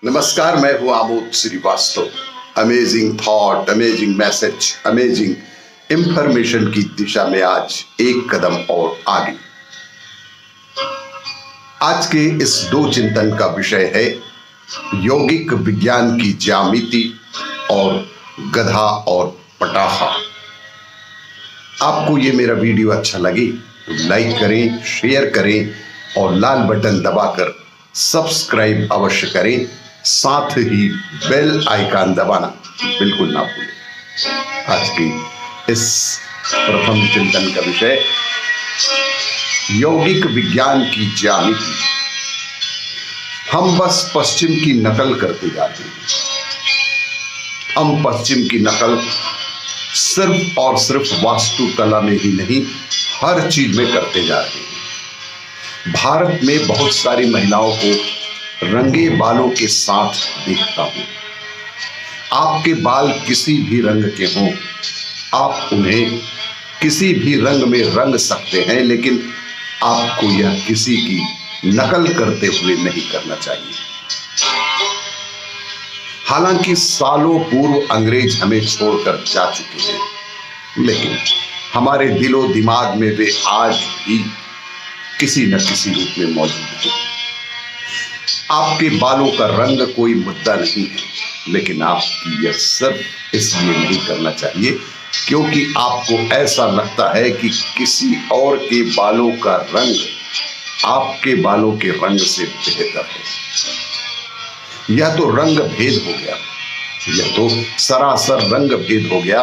नमस्कार, मैं हूं Amod Srivastava. Amazing thought, amazing message, amazing information की दिशा में आज एक कदम और आगे। आज के इस दो चिंतन का विषय है यौगिक विज्ञान की ज्यामिति और गधा और पटाखा। आपको ये मेरा वीडियो अच्छा लगे तो लाइक करें, शेयर करें और लाल बटन दबाकर सब्सक्राइब अवश्य करें। साथ ही बेल आइकन दबाना बिल्कुल ना भूलें। आज की इस प्रथम चिंतन का विषय यौगिक विज्ञान की ज्यामिति। हम बस पश्चिम की नकल करते जाते हैं। हम पश्चिम की नकल सिर्फ और सिर्फ वास्तुकला में ही नहीं, हर चीज में करते जा रहे हैं। भारत में बहुत सारी महिलाओं को रंगे बालों के साथ देखता हूं। आपके बाल किसी भी रंग के हों, आप उन्हें किसी भी रंग में रंग सकते हैं, लेकिन आपको यह किसी की नकल करते हुए नहीं करना चाहिए। हालांकि सालों पूर्व अंग्रेज हमें छोड़कर जा चुके हैं, लेकिन हमारे दिलो दिमाग में वे आज भी किसी न किसी रूप में मौजूद हैं। आपके बालों का रंग कोई मुद्दा नहीं है, लेकिन आपकी यह सिर्फ इसलिए नहीं करना चाहिए क्योंकि आपको ऐसा लगता है कि किसी और के बालों का रंग आपके बालों के रंग से बेहतर है। यह तो रंग भेद हो गया, यह तो सरासर रंग भेद हो गया।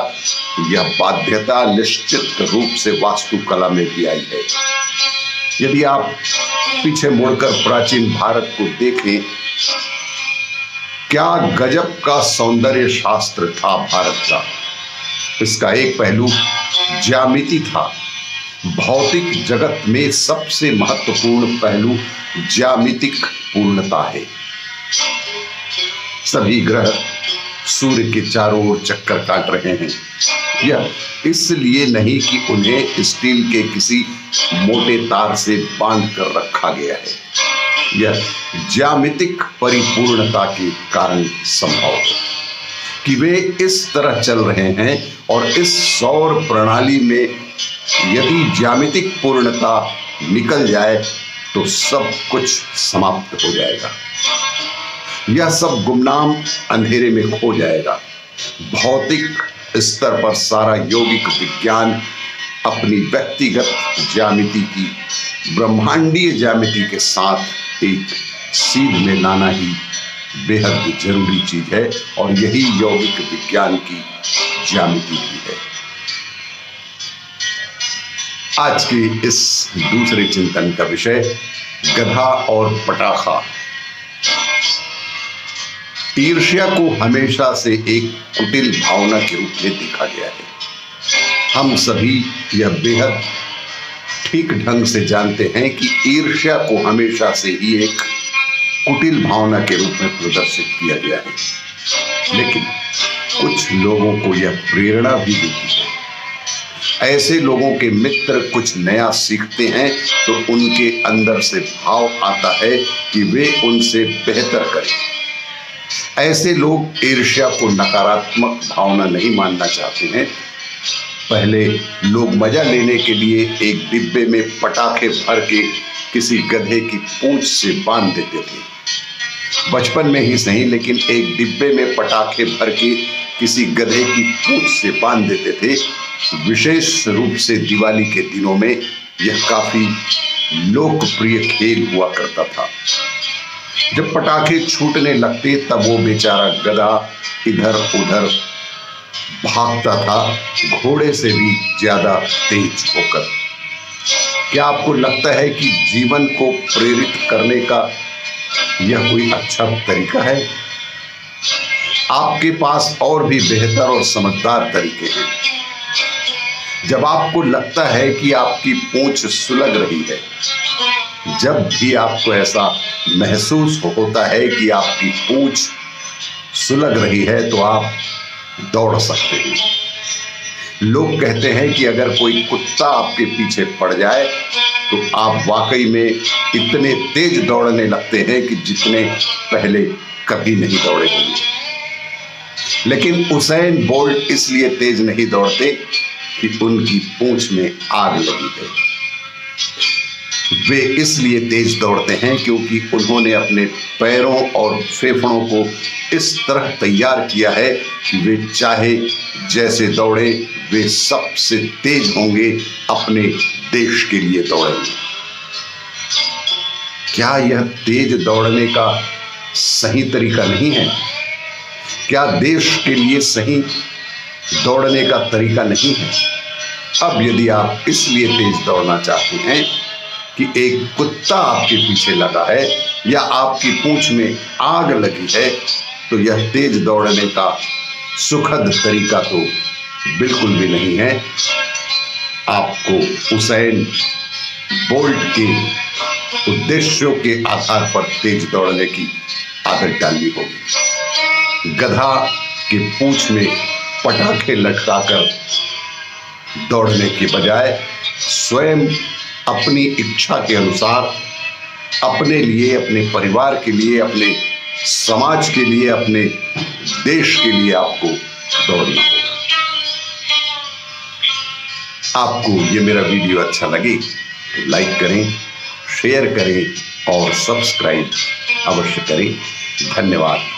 यह बाध्यता निश्चित रूप से वास्तुकला में भी आई है। यदि आप पीछे मुड़कर प्राचीन भारत को देखें, क्या गजब का सौंदर्य शास्त्र था भारत का। इसका एक पहलू ज्यामिति था। भौतिक जगत में सबसे महत्वपूर्ण पहलू ज्यामितिक पूर्णता है। सभी ग्रह सूर्य के चारों ओर चक्कर काट रहे हैं। यह इसलिए नहीं कि उन्हें स्टील के किसी मोटे तार से बांध कर रखा गया है। यह ज्यामितिक परिपूर्णता के कारण संभव है कि वे इस तरह चल रहे हैं। और इस सौर प्रणाली में यदि ज्यामितिक पूर्णता निकल जाए तो सब कुछ समाप्त हो जाएगा। यह सब गुमनाम अंधेरे में खो जाएगा। भौतिक स्तर पर सारा यौगिक विज्ञान अपनी व्यक्तिगत ज्यामिति की ब्रह्मांडीय ज्यामिति के साथ एक सीध में लाना ही बेहद जरूरी चीज है, और यही यौगिक विज्ञान की ज्यामिति भी है। आज के इस दूसरे चिंतन का विषय गधा और पटाखा। ईर्ष्या को हमेशा से एक कुटिल भावना के रूप में देखा गया है। हम सभी यह बेहद ठीक ढंग से जानते हैं कि ईर्ष्या को हमेशा से ही एक कुटिल भावना के रूप में प्रदर्शित किया गया है, लेकिन कुछ लोगों को यह प्रेरणा भी देती है। ऐसे लोगों के मित्र कुछ नया सीखते हैं तो उनके अंदर से भाव आता है कि वे उनसे बेहतर करें। ऐसे लोग ईर्ष्या को नकारात्मक भावना नहीं मानना चाहते हैं। पहले लोग मजा लेने के लिए एक डिब्बे में पटाखे भर के किसी गधे की पूंछ से बांध देते थे। बचपन में ही सही, लेकिन एक डिब्बे में पटाखे भर के किसी गधे की पूंछ से बांध देते थे। विशेष रूप से दिवाली के दिनों में यह काफी लोकप्रिय खेल हुआ करता था। जब पटाखे छूटने लगते तब वो बेचारा गधा इधर उधर भागता था, घोड़े से भी ज्यादा तेज होकर। क्या आपको लगता है कि जीवन को प्रेरित करने का यह कोई अच्छा तरीका है? आपके पास और भी बेहतर और समझदार तरीके हैं। जब आपको लगता है कि आपकी पूंछ सुलग रही है, जब भी आपको ऐसा महसूस होता है कि आपकी पूंछ सुलग रही है, तो आप दौड़ सकते हैं। लोग कहते हैं कि अगर कोई कुत्ता आपके पीछे पड़ जाए तो आप वाकई में इतने तेज दौड़ने लगते हैं कि जितने पहले कभी नहीं दौड़े होंगे। लेकिन उसैन बोल्ट इसलिए तेज नहीं दौड़ते कि उनकी पूंछ में आग लगी है। वे इसलिए तेज दौड़ते हैं क्योंकि उन्होंने अपने पैरों और फेफड़ों को इस तरह तैयार किया है कि वे चाहे जैसे दौड़े वे सबसे तेज होंगे, अपने देश के लिए दौड़ेंगे। क्या यह तेज दौड़ने का सही तरीका नहीं है? क्या देश के लिए सही दौड़ने का तरीका नहीं है? अब यदि आप इसलिए तेज दौड़ना चाहते हैं कि एक कुत्ता आपके पीछे लगा है या आपकी पूंछ में आग लगी है, तो यह तेज दौड़ने का सुखद तरीका तो बिल्कुल भी नहीं है। आपको उसैन बोल्ट के उद्देश्यों के आधार पर तेज दौड़ने की आदत डालनी होगी। गधा की पूंछ में पटाखे लटकाकर दौड़ने के बजाय स्वयं अपनी इच्छा के अनुसार अपने लिए, अपने परिवार के लिए, अपने समाज के लिए, अपने देश के लिए आपको दौड़ना होगा। आपको ये मेरा वीडियो अच्छा लगे तो लाइक करें, शेयर करें और सब्सक्राइब अवश्य करें। धन्यवाद।